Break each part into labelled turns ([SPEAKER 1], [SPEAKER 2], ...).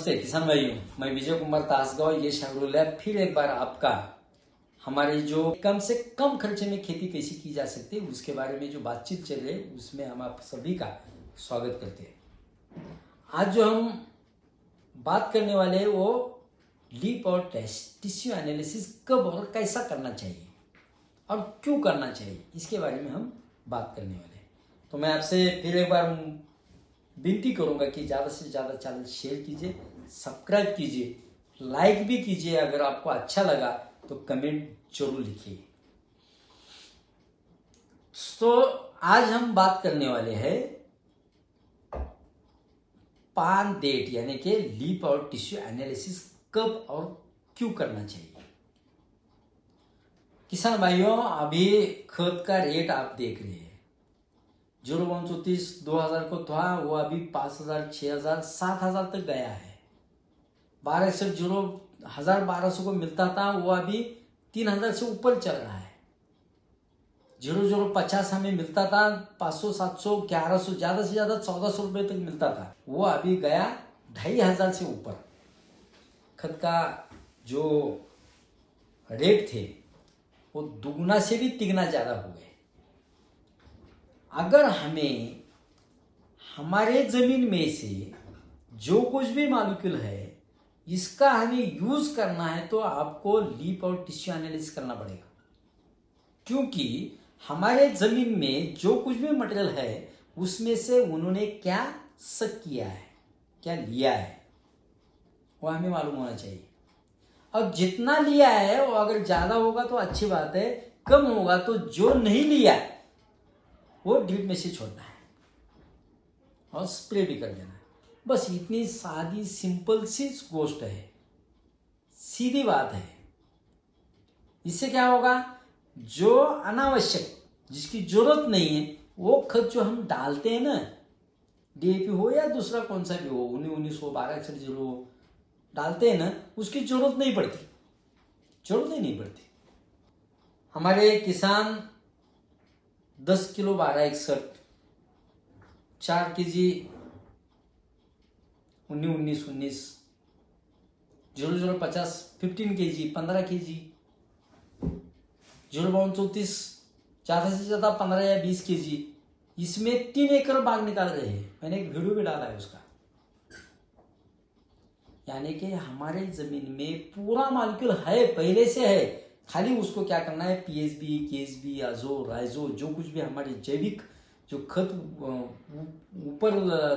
[SPEAKER 1] नमस्ते किसान भाइयों, मैं विजय कुमार तासगांव ये शाहरुल लैब फिर एक बार आपका हमारे जो कम से कम खर्चे में खेती कैसी की जा सकती है उसके बारे में जो बातचीत चल रही है उसमें हम आप सभी का स्वागत करते हैं। आज जो हम बात करने वाले हैं वो लीफ और टिश्यू एनालिसिस कब और कैसा करना चाहिए और क्यों करना चाहिए, इसके बारे में हम बात करने वाले हैं। तो मैं आपसे फिर एक बार विनती करूंगा कि ज़्यादा से ज़्यादा चैनल शेयर कीजिए, सब्सक्राइब कीजिए, लाइक भी कीजिए। अगर आपको अच्छा लगा तो कमेंट जरूर लिखिए। तो आज हम बात करने वाले हैं पान डेट यानी कि लीफ और टिश्यू एनालिसिस कब और क्यों करना चाहिए। किसान भाइयों, अभी खाद का रेट आप देख रहे हैं, 0,130 2000 को था, वो अभी 5000 6000 7000 तक गया है। 1200 को मिलता था, वो अभी 3000 से ऊपर चल रहा है। 0050 हमें मिलता था, 500 700 1100 ज्यादा से ज्यादा 1400 रुपए तक मिलता था, वो अभी गया 2500 से ऊपर। खत का जो रेट थे वो दुगना से भी तिगना ज्यादा हो गए। अगर हमें हमारे जमीन में से जो कुछ भी मॉलिक्यूल है इसका हमें यूज करना है तो आपको लीफ और टिश्यू एनालिसिस करना पड़ेगा, क्योंकि हमारे जमीन में जो कुछ भी मटेरियल है उसमें से उन्होंने क्या सक किया है, क्या लिया है, वो हमें मालूम होना चाहिए। और जितना लिया है वो अगर ज्यादा होगा तो अच्छी बात है, कम होगा तो जो नहीं लिया वो ड्रिप में से छोड़ना है और स्प्रे भी कर देना है। बस इतनी सादी सिंपल सी गोष्ट है, सीधी बात है। इससे क्या होगा, जो अनावश्यक जिसकी जरूरत नहीं है वो खत जो हम डालते हैं ना, डीएपी हो या दूसरा कौन सा भी हो, 1912 डालते हैं ना, उसकी जरूरत नहीं पड़ती, जरूरत ही नहीं पड़ती। हमारे किसान 10 किलो 1261 4 केजी 19 0050 15 केजी 15 केजी 0,34 ज्यादा से ज्यादा 15 या 20 केजी, इसमें 3 एकड़ बाग निकाल रहे हैं। मैंने एक वीडियो भी डाला है उसका। यानी कि हमारे जमीन में पूरा मॉलिक्यूल है, पहले से है, खाली उसको क्या करना है, पीएसबी केएसबी आजो राइजो जो कुछ भी हमारे जैविक जो खत ऊपर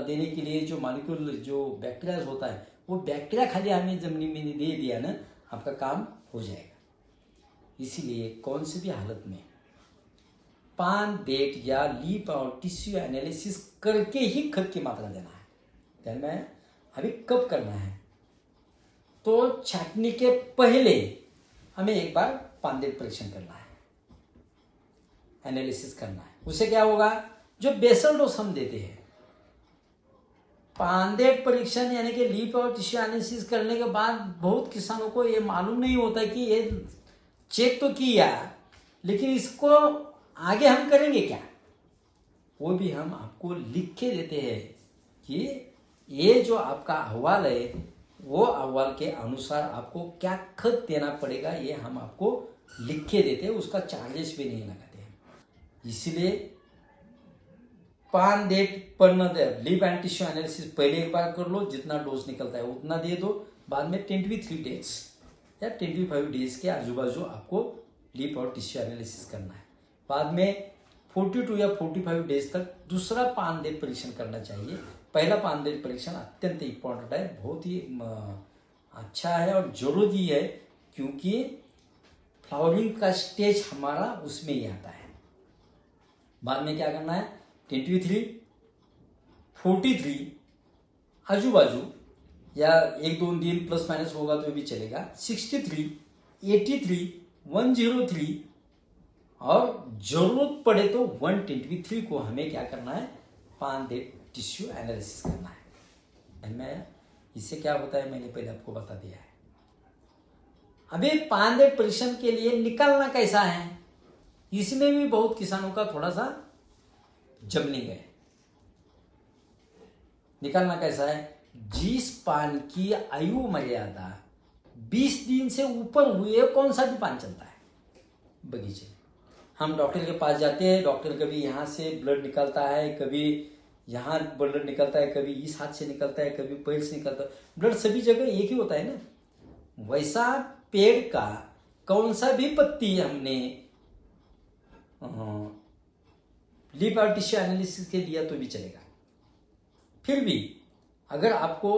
[SPEAKER 1] देने के लिए जो मॉलिक्यूल जो बैक्टीरिया होता है वो बैक्टीरिया खाली हमें जमीन में दे दिया ना, आपका काम हो जाएगा। इसीलिए कौन सी भी हालत में पान डेट या लीफ और टिश्यू एनालिसिस करके ही खत की मात्रा देना है। ध्यान में अभी कब करना है, तो छाटने के पहले हमें एक बार पान डेट परीक्षण करना है, एनालिसिस करना है। उससे क्या होगा, जो बेसल डोज हम देते हैं, पान डेट परीक्षण यानी कि लीफ और टिश्यू एनालिसिस करने के बाद बहुत किसानों को ये मालूम नहीं होता कि ये चेक तो किया लेकिन इसको आगे हम करेंगे क्या, वो भी हम आपको लिख के देते हैं कि ये जो आपका अहवाल है वो अहवाल के अनुसार आपको क्या खत देना पड़ेगा, ये हम आपको लिख के देते हैं, उसका चार्जेस भी नहीं लगाते हैं। इसलिए पान डेट पर न दे, लीफ एंड टिश्यू एनालिसिस पहले एक बार कर लो, जितना डोज निकलता है उतना दे दो, बाद में 23 डेज या 25 डेज के आजू बाजू आपको लीफ और टिश्यू एनालिसिस करना है। बाद में 42 या 45 डेज तक दूसरा पान डेट परीक्षण करना चाहिए। पहला पान डेट परीक्षण अत्यंत इंपॉर्टेंट है, बहुत ही अच्छा है और जरूरी है, क्योंकि फ्लावरिंग का स्टेज हमारा उसमें ही आता है। बाद में क्या करना है, 23 43 आजू बाजू या 1-2 दिन प्लस माइनस होगा तो भी चलेगा, 63 83 103 और जरूरत पड़े तो 123 को हमें क्या करना है, पान डेट टिश्यू एनालिसिस करना है। मैं इससे क्या होता है मैंने पहले आपको बता दिया है। अभी पान डेट परीक्षण के लिए निकालना कैसा है, इसमें भी बहुत किसानों का थोड़ा सा जमने गए। निकालना कैसा है, जिस पान की आयु मर्यादा 20 दिन से ऊपर हुई है, कौन सा भी पान चलता है बगीचे। हम डॉक्टर के पास जाते हैं, डॉक्टर कभी यहाँ से ब्लड निकलता है, कभी यहाँ ब्लड निकलता है, कभी इस हाथ से निकलता है, कभी पैर से निकलता है, ब्लड सभी जगह एक ही होता है ना। वैसा पेड़ का कौन सा भी पत्ती हमने लीफ और टिश्यू एनालिसिस के लिया तो भी चलेगा। फिर भी अगर आपको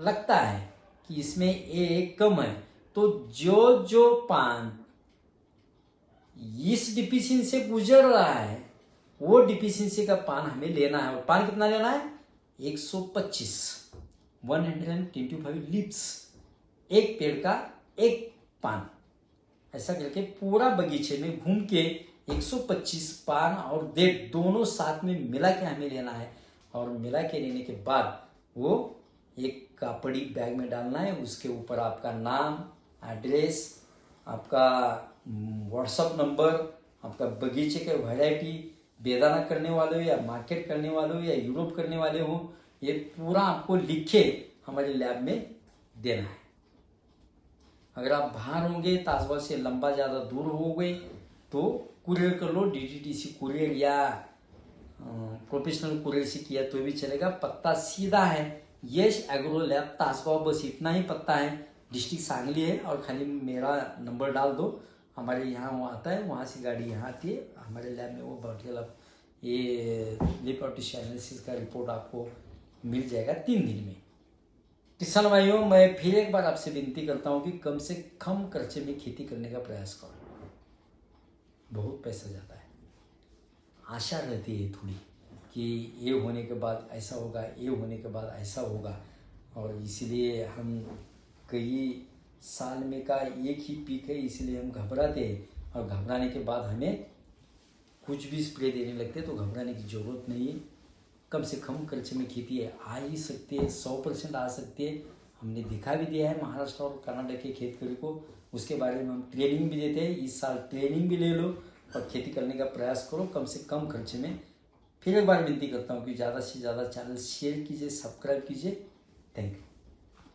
[SPEAKER 1] लगता है कि इसमें एक कम है, तो जो जो पान इस डिफिशियंसी से गुजर रहा है वो डिफिशियंसी का पान हमें लेना है। और पान कितना लेना है? 125 लीव्स, एक पेड़ का एक पान। ऐसा करके पूरा बगीचे में घूम के 125 पान और डेट दोनों साथ में मिला के हमें लेना है। और मिला के लेने के बाद वो एक कापड़ी बैग में डालना है। उसके ऊपर आपका नाम, एड्रेस, आपका व्हाट्सअप नंबर, आपका बगीचे के वैरायटी, बेदाना करने वाले हो या मार्केट करने वाले हो या यूरोप करने वाले हो, ये पूरा आपको लिखे हमारे लैब में देना है। अगर आप बाहर होंगे, ताजवा से लंबा ज़्यादा दूर हो गए, तो कुरियर कर लो, DTDC कुरियर या प्रोफेशनल कुरियर से किया तो भी चलेगा। पत्ता सीधा है, यश एग्रो लैब ताजवा, बस इतना ही पत्ता है, डिस्ट्रिक्ट सांगली है। और खाली मेरा नंबर डाल दो, हमारे यहाँ वो आता है, वहाँ से गाड़ी यहाँ आती है हमारे लैब में। वो बॉटल ये लीफ और टिश्यू एनालिसिस का रिपोर्ट आपको मिल जाएगा 3 दिन में। किसान भाइयों, मैं फिर एक बार आपसे विनती करता हूँ कि कम से कम खर्चे में खेती करने का प्रयास करो। बहुत पैसा जाता है, आशा रहती है थोड़ी कि ये होने के बाद ऐसा होगा, ये होने के बाद ऐसा होगा, और इसीलिए हम कई साल में का एक ही पीक है, इसलिए हम घबराते हैं। और घबराने के बाद हमें कुछ भी स्प्रे देने लगते हैं, तो घबराने की ज़रूरत नहीं है। कम से कम खर्चे में खेती है, आ ही सकती है, 100% आ सकती है। हमने दिखा भी दिया है महाराष्ट्र और कर्नाटक के खेतकरी को, उसके बारे में हम ट्रेनिंग भी देते हैं। इस साल ट्रेनिंग भी ले लो और खेती करने का प्रयास करो कम से कम खर्चे में। फिर एक बार विनती करता हूँ कि ज़्यादा से ज़्यादा चैनल शेयर कीजिए, सब्सक्राइब कीजिए। Thank you.